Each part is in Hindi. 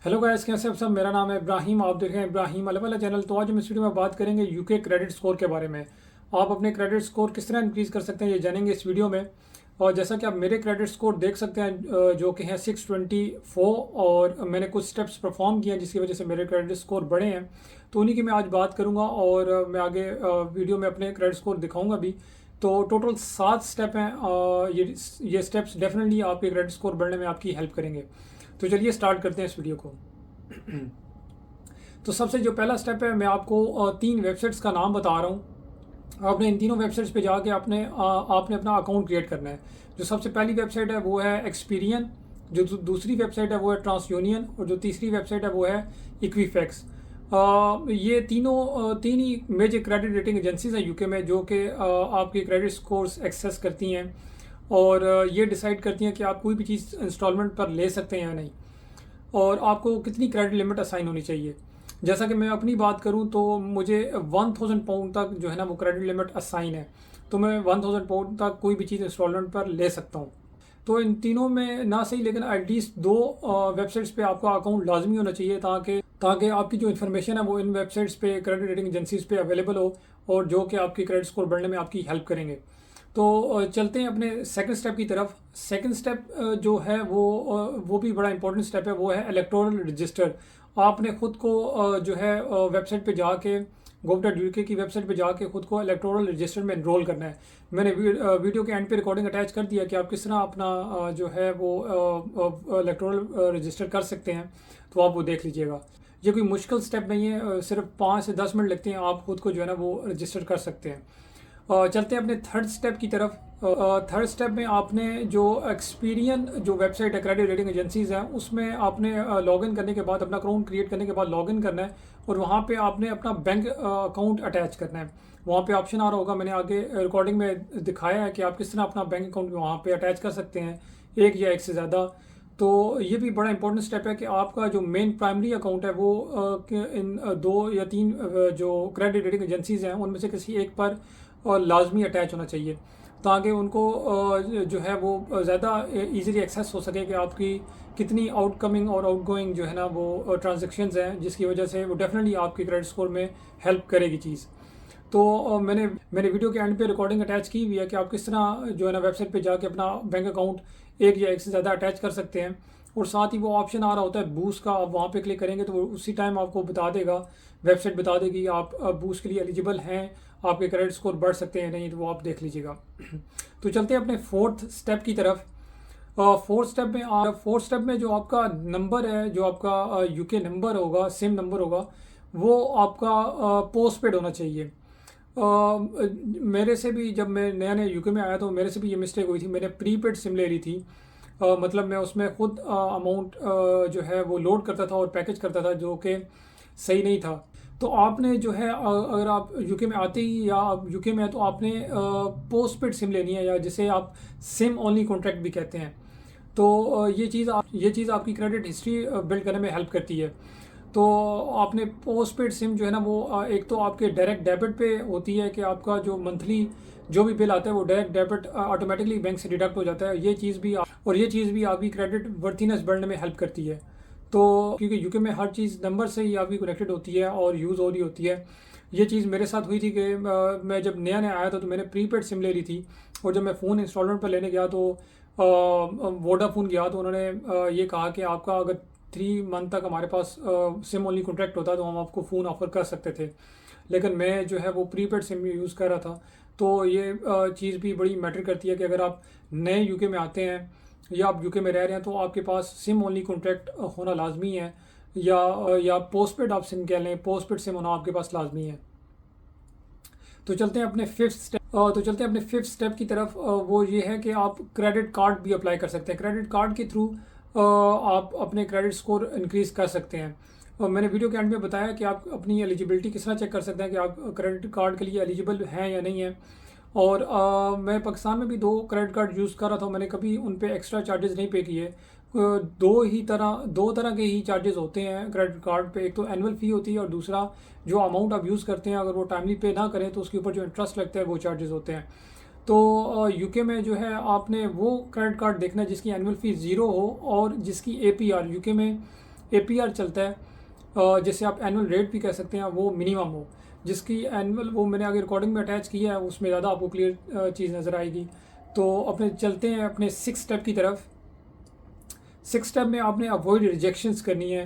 हेलो गाइस, कैसे आप सब। मेरा नाम है इब्राहिम, आप देख रहे हैं इब्राहिम अलग वाला चैनल। तो आज हम इस वीडियो में बात करेंगे यूके क्रेडिट स्कोर के बारे में। आप अपने क्रेडिट स्कोर किस तरह इंक्रीज़ कर सकते हैं ये जानेंगे इस वीडियो में। और जैसा कि आप मेरे क्रेडिट स्कोर देख सकते हैं जो कि हैं 624, और मैंने कुछ स्टेप्स परफॉर्म किए हैं जिसकी वजह से मेरे क्रेडिट स्कोर बढ़े हैं। तो उन्हीं की मैं आज बात करूँगा और मैं आगे वीडियो में अपने क्रेडिट स्कोर दिखाऊँगा भी। तो टोटल 7 स्टेप हैं। ये स्टेप्स डेफिनेटली आपके क्रेडिट स्कोर बढ़ने में आपकी हेल्प करेंगे। तो चलिए स्टार्ट करते हैं इस वीडियो को। तो सबसे जो पहला स्टेप है, मैं आपको 3 वेबसाइट्स का नाम बता रहा हूँ। आपने इन तीनों वेबसाइट्स पे जाके आपने अपना अकाउंट क्रिएट करना है। जो सबसे पहली वेबसाइट है वो है एक्सपीरियन, जो दूसरी वेबसाइट है वो है ट्रांस यूनियन, और जो तीसरी वेबसाइट है वो है इक्विफैक्स। ये तीन ही मेजर क्रेडिट रेटिंग एजेंसीज हैं यूके में, जो कि आपके क्रेडिट स्कोर्स एक्सेस करती हैं और ये डिसाइड करती हैं कि आप कोई भी चीज़ इंस्टॉलमेंट पर ले सकते हैं या नहीं, और आपको कितनी क्रेडिट लिमिट असाइन होनी चाहिए। जैसा कि मैं अपनी बात करूं तो मुझे 1000 पाउंड तक जो है ना वो क्रेडिट लिमिट असाइन है। तो मैं 1000 पाउंड तक कोई भी चीज़ इंस्टॉलमेंट पर ले सकता हूं। तो इन तीनों में ना सही लेकिन एटलीस्ट 2 वेबसाइट्स पे आपका अकाउंट लाजमी होना चाहिए, ताकि आपकी जो इन्फॉर्मेशन है वो इन वेबसाइट्स पे क्रेडिट रेटिंग एजेंसीज पे अवेलेबल हो, और जो कि आपकी क्रेडिट स्कोर बढ़ने में आपकी हेल्प करेंगे। तो चलते हैं अपने सेकंड स्टेप की तरफ। सेकंड स्टेप जो है वो भी बड़ा इंपॉर्टेंट स्टेप है, वो है इलेक्टोरल रजिस्टर। आपने खुद को जो है वेबसाइट पे जाके gov.uk की वेबसाइट पे जाके खुद को इलेक्टोरल रजिस्टर में एनरोल करना है। मैंने वीडियो के एंड पे रिकॉर्डिंग अटैच कर दिया कि आप किस तरह अपना जो है वो इलेक्टोरल रजिस्टर कर सकते हैं, तो आप वो देख लीजिएगा। ये कोई मुश्किल स्टेप नहीं है, सिर्फ 5 से 10 मिनट लगते हैं, आप खुद को जो है ना वो रजिस्टर कर सकते हैं। चलते हैं अपने थर्ड स्टेप की तरफ। थर्ड स्टेप में आपने जो एक्सपीरियन जो वेबसाइट है क्रेडिट रेटिंग एजेंसीज हैं, उसमें आपने लॉगिन करने के बाद, अपना अकाउंट क्रिएट करने के बाद लॉगिन करना है, और वहाँ पे आपने अपना बैंक अकाउंट अटैच करना है। वहाँ पे ऑप्शन आ रहा होगा, मैंने आगे रिकॉर्डिंग में दिखाया है कि आप किस तरह अपना बैंक अकाउंट वहाँ पे अटैच कर सकते हैं, एक या एक से ज़्यादा। तो ये भी बड़ा इंपॉर्टेंट स्टेप है कि आपका जो मेन प्राइमरी अकाउंट है वो इन 2 या 3 जो क्रेडिट रेटिंग एजेंसीज हैं उनमें से किसी एक पर और लाजमी अटैच होना चाहिए, ताकि उनको जो है वो ज़्यादा इजीली एक्सेस हो सके कि आपकी कितनी आउटकमिंग और आउटगोइंग जो है ना वो ट्रांजेक्शन्स हैं, जिसकी वजह से वो डेफिनेटली आपके क्रेडिट स्कोर में हेल्प करेगी चीज़। तो मैंने वीडियो के एंड पे रिकॉर्डिंग अटैच की हुई है कि आप किस तरह जो है ना वेबसाइट पे जाके अपना बैंक अकाउंट एक या एक से ज़्यादा अटैच कर सकते हैं। और साथ ही वो ऑप्शन आ रहा होता है बूस्ट का, आप वहाँ पे क्लिक करेंगे तो वो उसी टाइम आपको बता देगा, वेबसाइट बता देगी आप बूस्ट के लिए एलिजिबल हैं, आपके क्रेडिट स्कोर बढ़ सकते हैं नहीं, तो वो आप देख लीजिएगा। तो चलते हैं अपने फोर्थ स्टेप की तरफ। फोर्थ स्टेप में जो आपका नंबर है, जो आपका यूके नंबर होगा, सिम नंबर होगा, वो आपका पोस्ट पेड होना चाहिए। मेरे से भी जब मैं नया नया यूके में आया तो मेरे से भी ये मिस्टेक हुई थी। मैंने प्रीपेड सिम ले ली थी। मतलब मैं उसमें खुद अमाउंट जो है वो लोड करता था और पैकेज करता था, जो कि सही नहीं था। तो आपने जो है अगर आप यूके में आते ही या आप यूके में हैं तो आपने पोस्ट पेड सिम लेनी है, या जिसे आप सिम ओनली कॉन्ट्रैक्ट भी कहते हैं। तो ये चीज़ आपकी क्रेडिट हिस्ट्री बिल्ड करने में हेल्प करती है। तो आपने पोस्ट पेड सिम जो है ना वो एक तो आपके डायरेक्ट डेबिट पे होती है कि आपका जो मंथली जो भी बिल आता है वो डायरेक्ट डेबिट ऑटोमेटिकली बैंक से डिडक्ट हो जाता है। ये चीज़ भी आपकी क्रेडिट वर्थिनेस बढ़ने में हेल्प करती है। तो क्योंकि यूके में हर चीज़ नंबर से ही आपकी कनेक्टेड होती है और यूज़ हो रही होती है। ये चीज़ मेरे साथ हुई थी कि मैं जब नया नया आया था तो मैंने प्रीपेड सिम ले ली थी, और जब मैं फ़ोन इंस्टॉलमेंट पर लेने गया तो वोडाफोन गया तो उन्होंने ये कहा कि आपका अगर 3 मंथ तक हमारे पास सिम ओनली कॉन्ट्रैक्ट होता तो हम आपको फ़ोन ऑफ़र कर सकते थे। लेकिन मैं जो है वो प्रीपेड सिम यूज़ कर रहा था। तो ये चीज़ भी बड़ी मैटर करती है कि अगर आप नए यूके में आते हैं या आप यूके में रह रहे हैं तो आपके पास सिम ओनली कॉन्ट्रैक्ट होना लाजमी है, या पोस्टपेड आप सिम कह लें, पोस्टपेड सिम होना आपके पास लाजमी है। तो चलते हैं अपने फिफ्थ स्टेप की तरफ। वो ये है कि आप क्रेडिट कार्ड भी अप्लाई कर सकते हैं। क्रेडिट कार्ड के थ्रू आप अपने क्रेडिट स्कोर इंक्रीज़ कर सकते हैं। और मैंने वीडियो के एंड में बताया कि आप अपनी एलिजिबिलिटी किस तरह चेक कर सकते हैं कि आप क्रेडिट कार्ड के लिए एलिजिबल हैं या नहीं हैं। और मैं पाकिस्तान में भी 2 क्रेडिट कार्ड यूज़ कर रहा था, मैंने कभी उन पे एक्स्ट्रा चार्जेस नहीं पे किए। दो तरह के ही चार्जेस होते हैं क्रेडिट कार्ड पे। एक तो एनुअल फ़ी होती है, और दूसरा जो अमाउंट आप यूज़ करते हैं अगर वो टाइमली पे ना करें तो उसके ऊपर जो इंटरेस्ट लगता है वो चार्जेस होते हैं। तो यूके में जो है आपने वो क्रेडिट कार्ड देखना है जिसकी एनुअल फ़ी ज़ीरो हो और जिसकी APR यूके में APR चलता है, जिसे आप एनुअल रेट भी कह सकते हैं, वो मिनिमम हो, जिसकी एनुअल, वो मैंने आगे रिकॉर्डिंग में अटैच किया है, उसमें ज़्यादा आपको क्लियर चीज़ नज़र आएगी। तो अपने चलते हैं अपने 6 स्टेप की तरफ। 6 स्टेप में आपने अवॉइड रिजेक्शंस करनी है।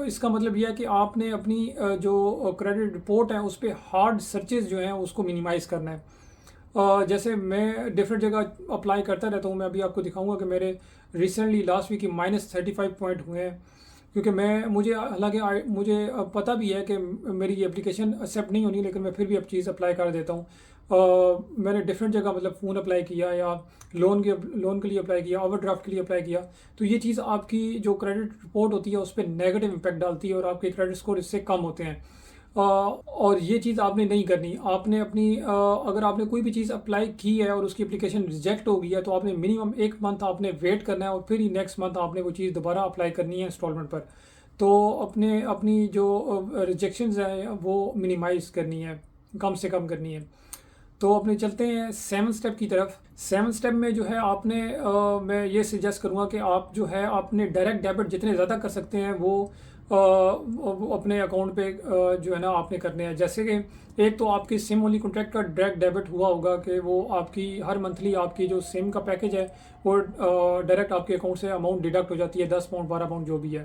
इसका मतलब यह है कि आपने अपनी जो क्रेडिट रिपोर्ट है उस पर हार्ड सर्चेज जो हैं उसको मिनिमाइज़ करना है। जैसे मैं डिफरेंट जगह अप्लाई करता रहता हूँ, मैं अभी आपको दिखाऊंगा कि मेरे रिसेंटली लास्ट वीक की -35 पॉइंट हुए हैं, क्योंकि मैं मुझे हालांकि मुझे पता भी है कि मेरी ये एप्लीकेशन एक्सेप्ट नहीं होनी, लेकिन मैं फिर भी अब चीज़ अप्लाई कर देता हूँ। मैंने डिफरेंट जगह मतलब फ़ोन अप्लाई किया, या लोन के लिए अप्लाई किया, ओवरड्राफ्ट के लिए अप्लाई किया। तो ये चीज़ आपकी जो क्रेडिट रिपोर्ट होती है उस पर नेगेटिव इम्पैक्ट डालती है और आपके क्रेडिट स्कोर इससे कम होते हैं। और ये चीज़ आपने नहीं करनी। आपने अपनी अगर आपने कोई भी चीज़ अप्लाई की है और उसकी एप्लीकेशन रिजेक्ट हो गई है, तो आपने मिनिमम 1 मंथ आपने वेट करना है और फिर ही नेक्स्ट मंथ आपने वो चीज़ दोबारा अप्लाई करनी है इंस्टॉलमेंट पर। तो अपने अपनी जो रिजेक्शंस हैं वो मिनिमाइज़ करनी है, कम से कम करनी है। तो अपने चलते हैं 7 स्टेप की तरफ। 7 स्टेप में जो है आपने मैं ये सजेस्ट करूँगा कि आप जो है आपने डायरेक्ट डेबिट जितने ज़्यादा कर सकते हैं वो अपने अकाउंट पे जो है ना आपने करने हैं। जैसे कि एक तो आपकी सिम ओनली कॉन्ट्रैक्ट का डायरेक्ट डेबिट हुआ होगा कि वो आपकी हर मंथली आपकी जो सिम का पैकेज है वो डायरेक्ट आपके अकाउंट से अमाउंट डिडक्ट हो जाती है, 10 पाउंड 12 पाउंड जो भी है।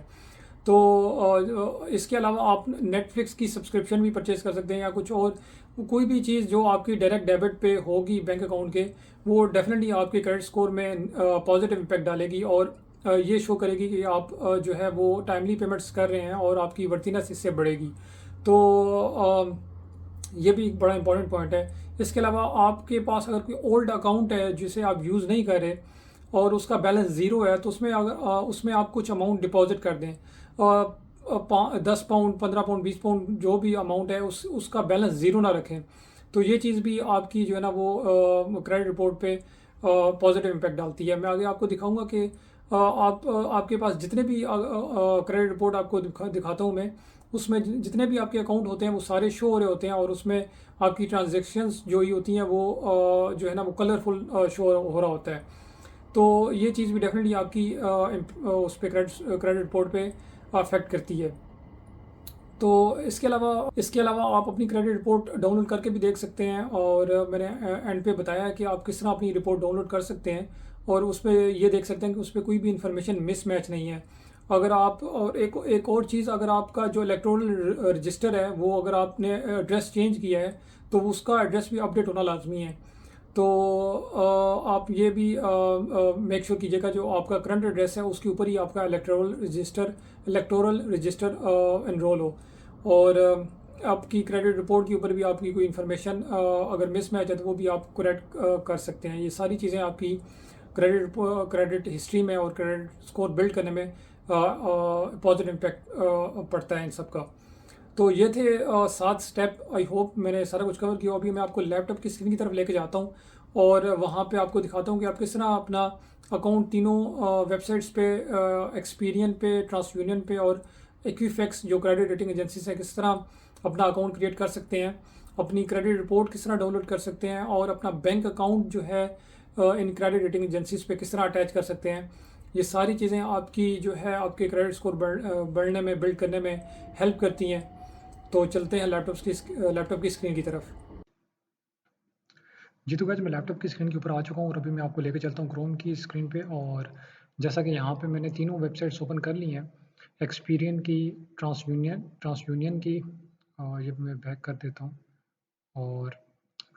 तो इसके अलावा आप नेटफ्लिक्स की सब्सक्रिप्शन भी परचेज़ कर सकते हैं, या कुछ और कोई भी चीज़ जो आपकी डायरेक्ट डेबिट पे होगी बैंक अकाउंट के, वो डेफिनेटली आपके क्रेडिट स्कोर में पॉजिटिव इम्पैक्ट डालेगी और ये शो करेगी कि आप जो है वो टाइमली पेमेंट्स कर रहे हैं और आपकी वर्तीनेस इससे बढ़ेगी। तो ये भी एक बड़ा इंपॉर्टेंट पॉइंट है। इसके अलावा आपके पास अगर कोई ओल्ड अकाउंट है जिसे आप यूज़ नहीं कर रहे और उसका बैलेंस ज़ीरो है, तो उसमें अगर उसमें आप कुछ अमाउंट डिपॉजिट कर दें, 10 पाउंड 15 पाउंड 20 पाउंड जो भी अमाउंट है उसका बैलेंस ज़ीरो ना रखें। तो ये चीज़ भी आपकी जो है ना वो क्रेडिट रिपोर्ट पे पॉजिटिव इम्पैक्ट डालती है। मैं आगे आपको दिखाऊंगा कि आपके पास जितने भी क्रेडिट रिपोर्ट आपको दिखाता हूँ मैं, उसमें जितने भी आपके अकाउंट होते हैं वो सारे शो हो रहे होते हैं और उसमें आपकी ट्रांजेक्शन्स जो ही होती हैं वो जो है ना वो कलरफुल शो हो रहा होता है। तो ये चीज़ भी डेफिनेटली आपकी उस पर क्रेडिट रिपोर्ट पे अफेक्ट करती है। तो इसके अलावा आप अपनी क्रेडिट रिपोर्ट डाउनलोड करके भी देख सकते हैं, और मैंने एंड पे बताया है कि आप किस तरह अपनी रिपोर्ट डाउनलोड कर सकते हैं और उस पर ये देख सकते हैं कि उस पर कोई भी इन्फॉर्मेशन मिसमैच नहीं है। अगर आप, और एक और चीज़, अगर आपका जो इलेक्ट्रॉनिक रजिस्टर है वो अगर आपने एड्रेस चेंज किया है तो उसका एड्रेस भी अपडेट होना लाजमी है। तो आप ये भी मेक श्योर कीजिएगा जो आपका करंट एड्रेस है उसके ऊपर ही आपका इलेक्टोरल रजिस्टर एनरोल हो। और आपकी क्रेडिट रिपोर्ट के ऊपर भी आपकी कोई इन्फॉर्मेशन अगर मिसमैच है तो वो भी आप करेक्ट कर सकते हैं। ये सारी चीज़ें आपकी क्रेडिट हिस्ट्री में और क्रेडिट स्कोर बिल्ड करने में पॉजिटिव इम्पैक्ट पड़ता है इन सब का। तो ये थे 7 स्टेप। आई होप मैंने सारा कुछ कवर किया। अभी मैं आपको लैपटॉप की स्क्रीन की तरफ लेके जाता हूँ और वहाँ पे आपको दिखाता हूँ कि आप किस तरह अपना अकाउंट तीनों वेबसाइट्स पे, एक्सपीरियन पे, ट्रांसयूनियन पे और एक्विफेक्स जो क्रेडिट रेटिंग एजेंसी है, किस तरह अपना अकाउंट क्रिएट कर सकते हैं, अपनी क्रेडिट रिपोर्ट किस तरह डाउनलोड कर सकते हैं और अपना बैंक अकाउंट जो है इन क्रेडिट रेटिंग एजेंसीज पे किस तरह अटैच कर सकते हैं। ये सारी चीज़ें आपकी जो है आपके क्रेडिट स्कोर बढ़ने में, बिल्ड करने में हेल्प करती हैं। तो चलते हैं लैपटॉप की स्क्रीन की तरफ। जी तो गाइस मैं लैपटॉप की स्क्रीन के ऊपर आ चुका हूँ और अभी मैं आपको लेके चलता हूँ क्रोम की स्क्रीन पे। और जैसा कि यहाँ पे मैंने तीनों वेबसाइट्स ओपन कर ली हैं, एक्सपीरियन की, ट्रांसयूनियन की, ये मैं बैक कर देता हूँ, और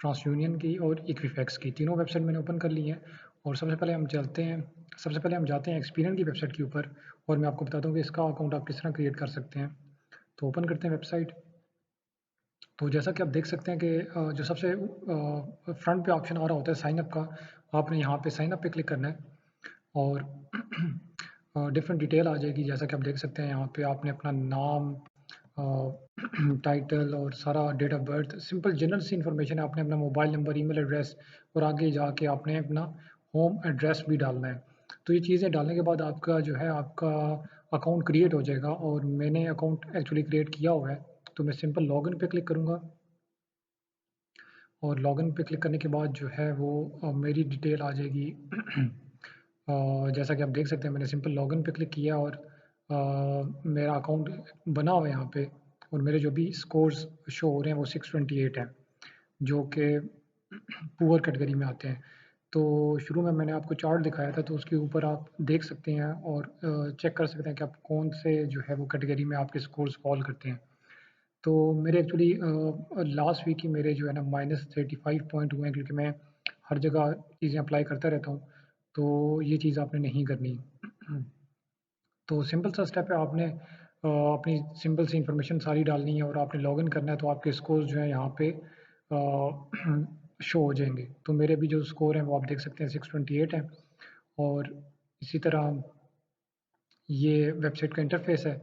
ट्रांसयूनियन की और इक्विफैक्स की, तीनों वेबसाइट मैंने ओपन कर ली हैं। और सबसे पहले हम जाते हैं एक्सपीरियन की वेबसाइट के ऊपर और मैं आपको बताता हूँ कि इसका अकाउंट आप किस तरह क्रिएट कर सकते हैं। तो ओपन करते हैं वेबसाइट। तो जैसा कि आप देख सकते हैं कि जो सबसे फ्रंट पे ऑप्शन आ रहा होता है साइन अप का, आपने यहाँ पे साइन अप पे क्लिक करना है और डिफरेंट डिटेल आ जाएगी। जैसा कि आप देख सकते हैं यहाँ पे आपने अपना नाम, टाइटल और सारा date of birth, simple general सी इन्फॉर्मेशन है। आपने अपना मोबाइल नंबर, ईमेल एड्रेस और आगे जाके आपने अपना होम एड्रेस भी डालना है। तो ये चीज़ें डालने के बाद आपका जो है आपका अकाउंट क्रिएट हो जाएगा और मैंने अकाउंट एक्चुअली क्रिएट किया हुआ है। तो मैं सिंपल लॉगिन पे क्लिक करूँगा और लॉगिन पे क्लिक करने के बाद जो है वो मेरी डिटेल आ जाएगी जैसा कि आप देख सकते हैं मैंने सिंपल लॉगिन पे क्लिक किया और मेरा अकाउंट बना हुआ है यहाँ पे और मेरे जो भी स्कोर्स शो हो रहे हैं वो 628 हैं, जो कि पुअर कैटेगरी में आते हैं। तो शुरू में मैंने आपको चार्ट दिखाया था, तो उसके ऊपर आप देख सकते हैं और चेक कर सकते हैं कि आप कौन से जो है वो कैटेगरी में आपके स्कोर्स फॉल करते हैं। तो मेरे एक्चुअली लास्ट वीक ही मेरे जो है ना -35 पॉइंट हुए हैं, क्योंकि मैं हर जगह चीज़ें अप्लाई करता रहता हूँ, तो ये चीज़ आपने नहीं करनी। तो सिंपल सा स्टेप है, आपने अपनी सिंपल सी इन्फॉर्मेशन सारी डालनी है और आपने लॉगिन करना है, तो आपके स्कोर्स जो हैं यहाँ पे शो हो जाएँगे। तो मेरे भी जो स्कोर हैं वो आप देख सकते हैं 628 हैं और इसी तरह ये वेबसाइट का इंटरफ़ेस है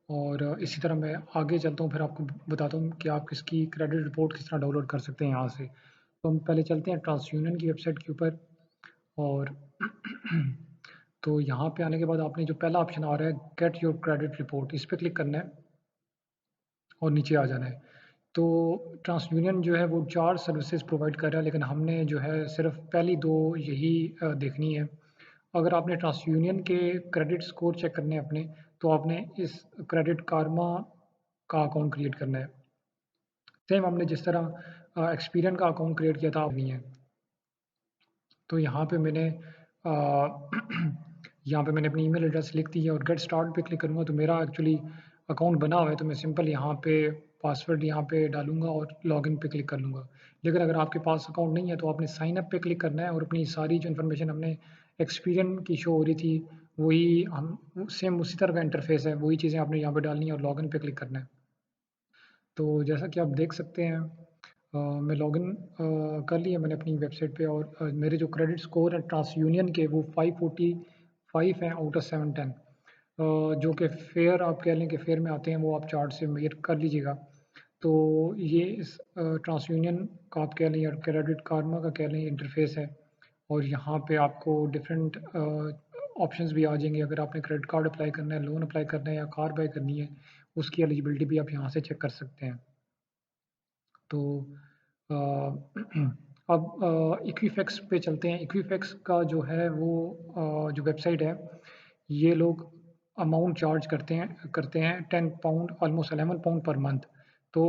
और इसी तरह मैं आगे चलता हूँ, फिर आपको बताता हूँ कि आप इसकी क्रेडिट रिपोर्ट किस तरह डाउनलोड कर सकते हैं यहाँ से। तो हम पहले चलते हैं ट्रांसयूनियन की वेबसाइट के ऊपर और तो यहाँ पे आने के बाद आपने जो पहला ऑप्शन आ रहा है गेट योर क्रेडिट रिपोर्ट, इस पे क्लिक करना है और नीचे आ जाना है। तो ट्रांसयूनियन जो है वो 4 सर्विसेज़ प्रोवाइड कर रहा है, लेकिन हमने जो है सिर्फ़ पहली 2 यही देखनी है। अगर आपने ट्रांसयूनियन के क्रेडिट स्कोर चेक करने हैं अपने, तो आपने इस क्रेडिट कारमा का अकाउंट क्रिएट करना है। सेम हमने जिस तरह एक्सपीरियन का अकाउंट क्रिएट किया था नहीं है। तो यहाँ पे मैंने यहाँ पे मैंने अपनी ईमेल एड्रेस लिख दी है और गेट स्टार्ट पे क्लिक करूँगा तो मेरा एक्चुअली अकाउंट बना हुआ है, तो मैं सिंपल यहाँ पे पासवर्ड यहाँ पे डालूँगा और लॉगिन पे क्लिक कर लूँगा। लेकिन अगर आपके पास अकाउंट नहीं है तो आपने साइन अप पे क्लिक करना है और अपनी सारी जो इन्फॉर्मेशन हमने एक्सपीरियन की शो हो रही थी, वही हम सेम उसी तरह का इंटरफेस है, वही चीज़ें आपने यहाँ पे डालनी है और लॉगिन पे क्लिक करना है। तो जैसा कि आप देख सकते हैं मैं लॉगिन कर लिया मैंने अपनी वेबसाइट पे और मेरे जो क्रेडिट स्कोर है ट्रांसयूनियन के वो 545 हैं आउट ऑफ 710, जो कि फेयर आप कह लें कि फेयर में आते हैं, वो आप चार्ट से मेजर कर लीजिएगा। तो ये इस ट्रांसयूनियन का आप कह लें या क्रेडिट कारमा का कह लें इंटरफेस है और यहाँ पे आपको डिफरेंट ऑप्शंस भी आ जाएंगे। अगर आपने क्रेडिट कार्ड अप्लाई करना है, लोन अप्लाई करना है या कार बाय करनी है, उसकी एलिजिबिलिटी भी आप यहाँ से चेक कर सकते हैं। तो अ, अब इक्विफैक्स पे चलते हैं। इक्विफैक्स का जो है वो जो वेबसाइट है, ये लोग अमाउंट चार्ज करते हैं 10 pound almost 11 pound per month. तो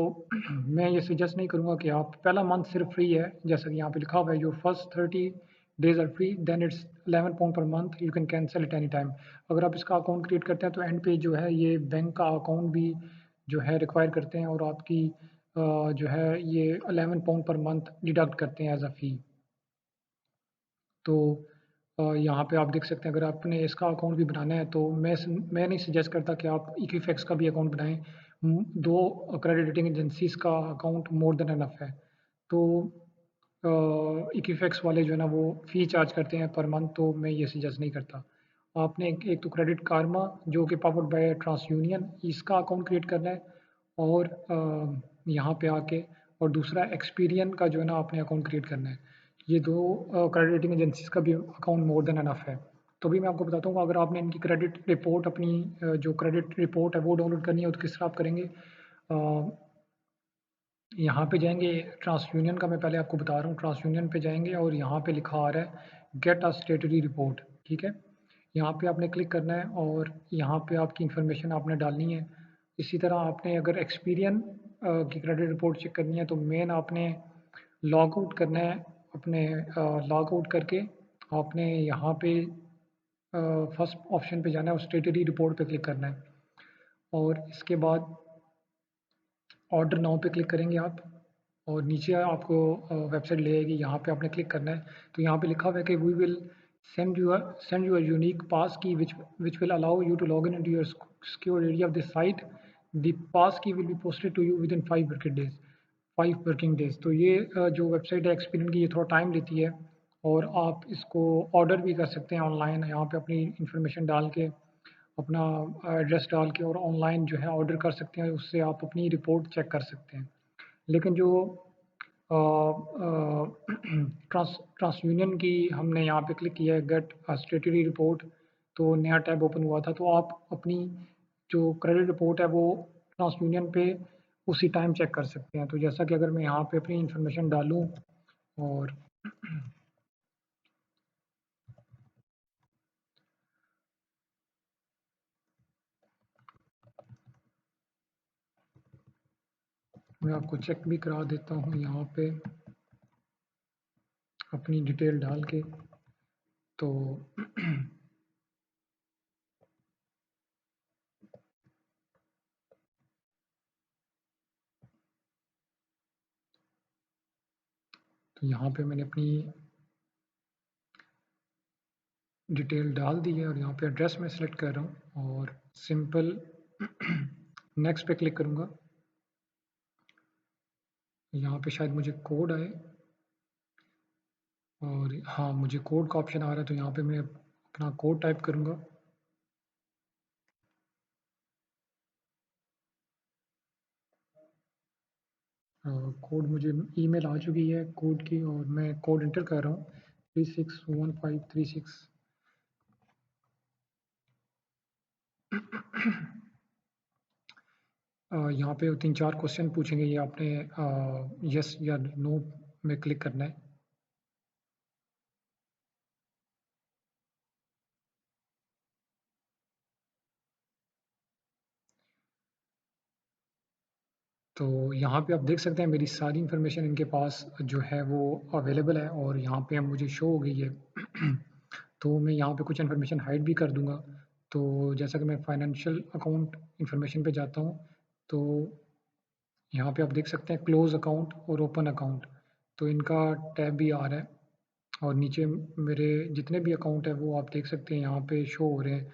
मैं ये सजेस्ट नहीं करूँगा कि आप पहला मंथ सिर्फ फ्री है, जैसा कि यहाँ पे लिखा हुआ है your first 30 days are free then it's 11 pound per month, you can cancel at any time. अगर आप इसका अकाउंट क्रिएट करते हैं तो एंड पे जो है ये बैंक का अकाउंट भी जो है रिक्वायर करते हैं और आपकी जो है ये 11 पाउंड पर मंथ डिडक्ट करते हैं एज़ अ फ़ी। तो यहाँ पे आप देख सकते हैं, अगर आपने इसका अकाउंट भी बनाना है तो मैं नहीं सजेस्ट करता कि आप इक्विफैक्स का भी अकाउंट बनाएँ। 2 क्रेडिट रेटिंग एजेंसीज़ का अकाउंट मोर देन इनफ है। तो इक्विफैक्स वाले जो है ना वो फ़ी चार्ज करते हैं पर मंथ, तो मैं ये सजेस्ट नहीं करता। आपने एक एक तो क्रेडिट कारमा जो कि पावर्ड बाय ट्रांसयूनियन, इसका अकाउंट क्रिएट करना है और यहाँ पे आके और दूसरा एक्सपीरियन का जो है ना आपने अकाउंट क्रिएट करना है। ये 2 क्रेडिट रेटिंग एजेंसीज़ का भी अकाउंट मोर देन इनफ है। तो अभी मैं आपको बताता हूँ, अगर आपने इनकी क्रेडिट रिपोर्ट अपनी जो क्रेडिट रिपोर्ट है वो डाउनलोड करनी है तो किस तरह आप करेंगे? यहाँ पे जाएँगे, ट्रांसयूनियन का मैं पहले आपको बता रहा हूँ, ट्रांसयूनियन पे जाएँगे और यहाँ पे लिखा आ रहा है गेट अ स्टेटरी रिपोर्ट, ठीक है? यहाँ पे आपने क्लिक करना है और यहाँ पे आपकी इन्फॉर्मेशन आपने डालनी है। इसी तरह आपने अगर एक्सपीरियन की क्रेडिट रिपोर्ट चेक करनी है तो मेन आपने लॉग आउट करना है, अपने लॉग आउट करके आपने यहाँ पे फर्स्ट ऑप्शन पे जाना है और स्टेटरी रिपोर्ट पे क्लिक करना है और इसके बाद ऑर्डर नाउ पे क्लिक करेंगे आप और नीचे आपको वेबसाइट ले आएगी, यहाँ पे आपने क्लिक करना है। तो यहाँ पे लिखा हुआ है कि we will send you a unique pass key which will allow you to log in into your secure area of the site. The pass key will be posted to you within 5 working days. तो ये जो वेबसाइट है एक्सपीरियन की, ये थोड़ा टाइम लेती है और आप इसको ऑर्डर भी कर सकते हैं ऑनलाइन। यहाँ पे अपनी इन्फॉर्मेशन डाल के, अपना एड्रेस डाल के और ऑनलाइन जो है ऑर्डर कर सकते हैं, उससे आप अपनी रिपोर्ट चेक कर सकते हैं। लेकिन जो अ ट्रांसयूनियन की हमने यहाँ पे क्लिक किया है गेट स्टेटरी रिपोर्ट, तो नया टैब ओपन हुआ था, तो आप अपनी जो क्रेडिट रिपोर्ट है वो ट्रांसयूनियन पे उसी टाइम चेक कर सकते हैं। तो जैसा कि अगर मैं यहाँ पे अपनी इन्फॉर्मेशन डालूँ और मैं आपको चेक भी करा देता हूँ यहाँ पे अपनी डिटेल डाल के। तो तो यहाँ पे मैंने अपनी डिटेल डाल दी है और यहाँ पे एड्रेस मैं सेलेक्ट कर रहा हूँ और सिंपल नेक्स्ट पे क्लिक करूँगा। यहाँ पे शायद मुझे कोड आए और हाँ, मुझे कोड का ऑप्शन आ रहा है, तो यहाँ पे मैं अपना कोड टाइप करूँगा। कोड मुझे ईमेल आ चुकी है कोड की और मैं कोड एंटर कर रहा हूँ 361536। यहाँ पे 3-4 क्वेश्चन पूछेंगे, ये आपने यस या नो में क्लिक करना है। तो यहाँ पे आप देख सकते हैं मेरी सारी इन्फॉर्मेशन इनके पास जो है वो अवेलेबल है और यहाँ पे अब मुझे शो हो गई है। तो मैं यहाँ पे कुछ इन्फॉर्मेशन हाइड भी कर दूँगा। तो जैसा कि मैं फाइनेंशियल अकाउंट इन्फॉर्मेशन पे जाता हूँ, तो यहाँ पे आप देख सकते हैं क्लोज़ अकाउंट और ओपन अकाउंट, तो इनका टैब भी आ रहा है और नीचे मेरे जितने भी अकाउंट हैं वो आप देख सकते हैं यहाँ पे शो हो रहे हैं।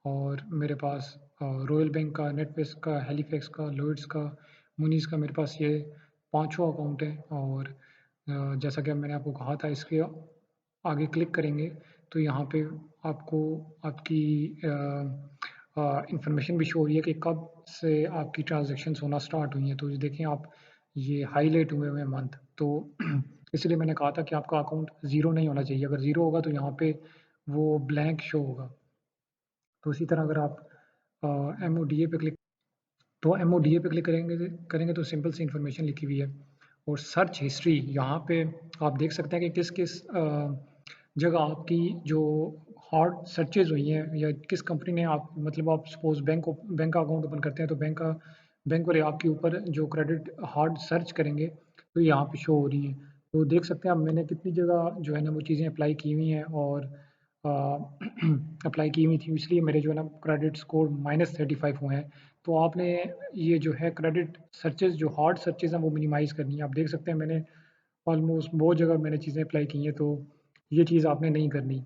और मेरे पास रॉयल बैंक का, नेटवेस्ट का, हैलीफैक्स का, lloyds का, मुनीज़ का, मेरे पास ये पाँचों अकाउंट हैं। और जैसा कि मैंने आपको कहा था, इसके आगे क्लिक करेंगे तो यहाँ पे आपको आपकी इन्फॉर्मेशन भी शो हो रही है कि कब से आपकी ट्रांज़ैक्शंस होना स्टार्ट हुई हैं। तो ये देखें आप, ये हाईलाइट हुए हुए हैं मंथ, तो इसलिए मैंने कहा था कि आपका अकाउंट ज़ीरो नहीं होना चाहिए। अगर ज़ीरो होगा तो यहाँ पे वो ब्लैंक शो होगा। तो इसी तरह अगर आप MODA पे क्लिक तो MODA पे क्लिक करेंगे तो सिंपल सी इन्फॉर्मेशन लिखी हुई है। और सर्च हिस्ट्री यहाँ पे आप देख सकते हैं कि किस-किस जगह आपकी जो हार्ड सर्चेज़ हुई हैं या किस कंपनी ने आप मतलब आप सपोज़ बैंक का अकाउंट ओपन करते हैं तो बैंक वाले आपके ऊपर जो क्रेडिट हार्ड सर्च करेंगे तो यहाँ पे शो हो रही हैं। तो देख सकते हैं अब मैंने कितनी जगह जो है ना वो चीज़ें अप्लाई की हुई हैं और अ, अप्लाई की हुई थी, इसलिए मेरे जो है ना क्रेडिट स्कोर -35 हुए हैं। तो आपने ये जो है क्रेडिट सर्चेज़ जो हार्ड सर्चेज़ हैं वो मिनिमाइज़ करनी है। आप देख सकते हैं मैंने ऑलमोस्ट बहुत जगह मैंने चीज़ें अप्लाई की हैं, तो ये चीज़ आपने नहीं करनी।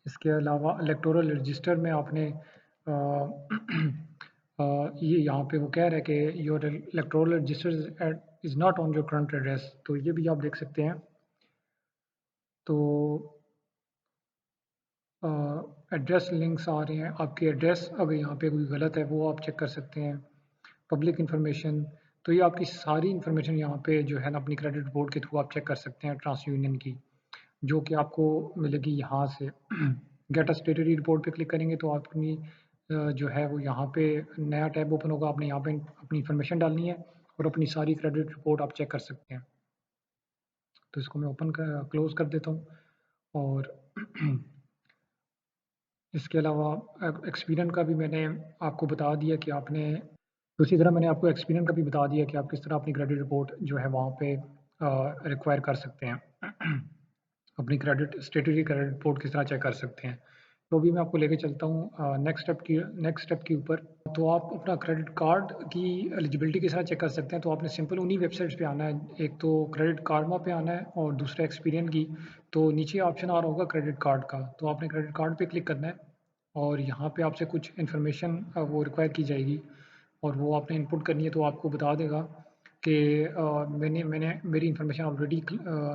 इसके अलावा इलेक्टोरल रजिस्टर में आपने ये यहाँ पे वो कह रहा है कि your electoral register is not on your current address, तो ये भी आप देख सकते हैं। तो एड्रेस लिंक्स आ रहे हैं, आपके एड्रेस अगर यहाँ पे कोई गलत है वो आप चेक कर सकते हैं। पब्लिक इन्फॉर्मेशन, तो ये आपकी सारी इन्फॉर्मेशन यहाँ पे जो है ना अपनी क्रेडिट रिपोर्ट के थ्रू आप चेक कर सकते हैं ट्रांस यूनियन की, जो कि आपको मिलेगी यहाँ से। गेट अ स्टेटरी रिपोर्ट पे क्लिक करेंगे तो अपनी जो है वो यहाँ पे नया टैब ओपन होगा। आपने यहाँ पे अपनी इन्फॉर्मेशन डालनी है और अपनी सारी क्रेडिट रिपोर्ट आप चेक कर सकते हैं। तो इसको मैं क्लोज़ कर देता हूँ। और इसके अलावा एक्सपीरियन का भी मैंने आपको बता दिया कि आपने उसी तरह मैंने आपको एक्सपीरियन का भी बता दिया कि आप किस तरह अपनी क्रेडिट रिपोर्ट जो है वहाँ पे रिक्वायर कर सकते हैं। अपनी स्टेटरी क्रेडिट रिपोर्ट किस तरह चेक कर सकते हैं। तो अभी मैं आपको लेके चलता हूँ नेक्स्ट स्टेप के ऊपर। तो आप अपना क्रेडिट कार्ड की एलिजिबिलिटी किस तरह चेक कर सकते हैं, तो आपने सिंपल उन्हीं वेबसाइट्स पे आना है। एक तो क्रेडिट कार्डमा पे आना है और दूसरा एक्सपीरियन की। तो नीचे ऑप्शन आ रहा होगा क्रेडिट कार्ड का, तो आपने क्रेडिट कार्ड पे क्लिक करना है और यहाँ पे आपसे कुछ इन्फॉर्मेशन वो रिक्वायर की जाएगी और वो आपने इनपुट करनी है। तो आपको बता देगा कि मैंने मेरी इन्फॉर्मेशन ऑलरेडी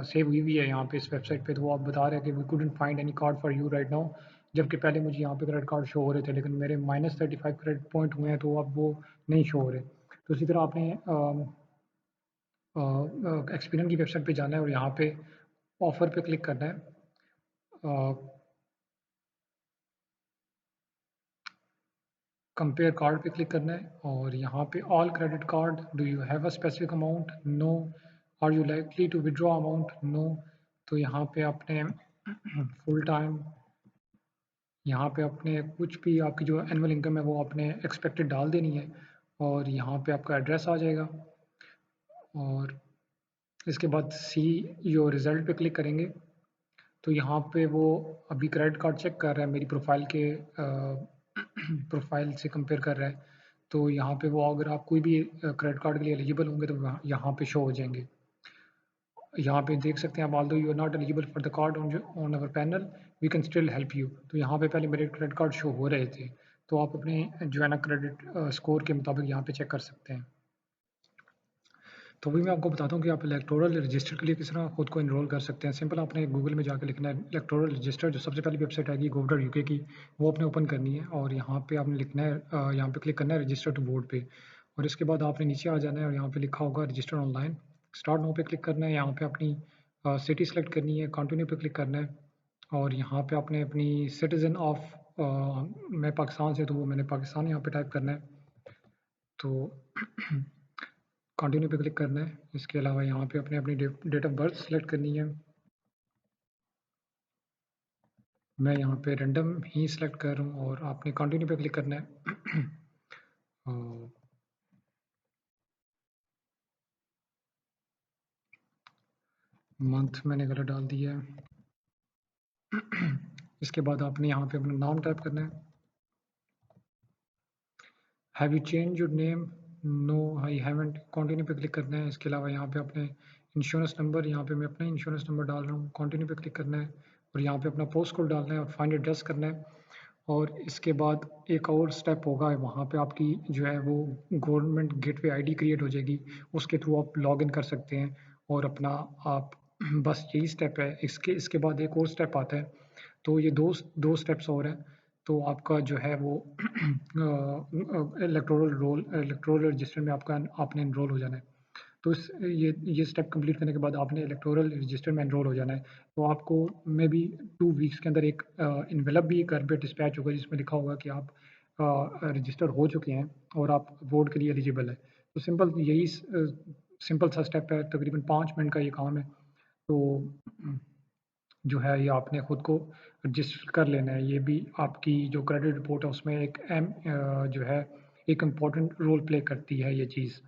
सेव हुई हुई है यहाँ पे इस वेबसाइट पे। तो वो आप बता रहे हैं कि we couldn't find any card for you right now, जबकि पहले मुझे यहाँ पे क्रेडिट कार्ड शो हो रहे थे, लेकिन मेरे -35 क्रेडिट पॉइंट हुए हैं तो अब वो नहीं शो हो रहे। तो इसी तरह आपने एक्सपीरियन की वेबसाइट पे जाना है और यहाँ पे ऑफ़र पे क्लिक करना है। कंपेयर कार्ड पे क्लिक करना है और यहाँ पे all credit card, do you have a specific amount, no, are you likely to withdraw amount, no. तो यहाँ पे आपने फुल टाइम, यहाँ पे आपने कुछ भी आपकी जो एनुअल इनकम है वो आपने एक्सपेक्टेड डाल देनी है और यहाँ पे आपका एड्रेस आ जाएगा। और इसके बाद सी योर रिज़ल्ट पे क्लिक करेंगे तो यहाँ पे वो अभी क्रेडिट कार्ड चेक कर रहा है मेरी प्रोफाइल के प्रोफाइल से कंपेयर कर रहा है। तो यहाँ पे वो अगर आप कोई भी क्रेडिट कार्ड के लिए एलिजिबल होंगे तो यहाँ पे शो हो जाएंगे। यहाँ पे देख सकते हैं आप although you are not eligible for the card on our panel we can still help you. तो यहाँ पे पहले मेरे क्रेडिट कार्ड शो हो रहे थे, तो आप अपने जो है ना क्रेडिट स्कोर के मुताबिक यहाँ पे चेक कर सकते हैं। तो अभी मैं आपको बताता हूँ कि आप इलेक्टोरल रजिस्टर के लिए किस तरह खुद को इनरोल कर सकते हैं। सिंपल आपने गूगल में जाकर लिखना है इलेक्टोरल रजिस्टर, जो सबसे पहली वेबसाइट आएगी gov.uk की, वो आपने ओपन करनी है और यहाँ पे आपने लिखना है यहाँ पे क्लिक करना है रजिस्टर टू वोट पे। और इसके बाद आपने नीचे आ जाना है और यहाँ पे लिखा होगा रजिस्टर ऑनलाइन, स्टार्ट नाउ पे क्लिक करना है। यहाँ पे अपनी सिटी सेलेक्ट करनी है, कंटिन्यू पे क्लिक करना है और यहाँ पे आपने अपनी सिटीजन ऑफ मैं पाकिस्तान से, तो वो मैंने पाकिस्तान यहाँ पे टाइप करना है। तो कंटिन्यू पे क्लिक करना है। इसके अलावा यहाँ पे अपने अपनी डेट ऑफ बर्थ सेलेक्ट करनी है। मैं यहाँ पे रैंडम ही सिलेक्ट कर रहा हूँ और आपने कंटिन्यू पे क्लिक करना है। मंथ मैंने गलत डाल दिया है। इसके बाद आपने यहाँ पे अपना नाम टाइप करना है। Have you change your name? No I haven't. Continue पे क्लिक करना है। इसके अलावा यहाँ पे अपने इंश्योरेंस नंबर, यहाँ पे मैं अपना इंश्योरेंस नंबर डाल रहा हूँ, कंटिन्यू पे क्लिक करना है और यहाँ पे अपना पोस्ट कोड डालना है और फाइंड एड्रेस करना है। और इसके बाद एक और स्टेप होगा, वहाँ पे आपकी जो है वो गवर्नमेंट गेटवे आईडी क्रिएट हो जाएगी, उसके थ्रू आप लॉगिन कर सकते हैं और अपना आप बस यही स्टेप है। इसके बाद एक और स्टेप आता है, तो ये दो स्टेप्स और हैं। तो आपका जो है वो इलेक्टोरल रजिस्टर में आपने एनरोल हो जाना है। तो ये स्टेप कंप्लीट करने के बाद आपने इलेक्टोरल रजिस्टर में एनरोल हो जाना है। तो आपको मे बी 2 वीक्स के अंदर एक इन्वेलप भी घर पे डिस्पैच होगा जिसमें लिखा होगा कि आप रजिस्टर हो चुके हैं और आप वोट के लिए एलिजिबल है। तो सिंपल सा स्टेप है, तकरीबन 5 मिनट का ये काम है। तो जो है ये आपने खुद को रजिस्टर कर लेना है। ये भी आपकी जो क्रेडिट रिपोर्ट है उसमें जो है एक इम्पोर्टेंट रोल प्ले करती है ये चीज़।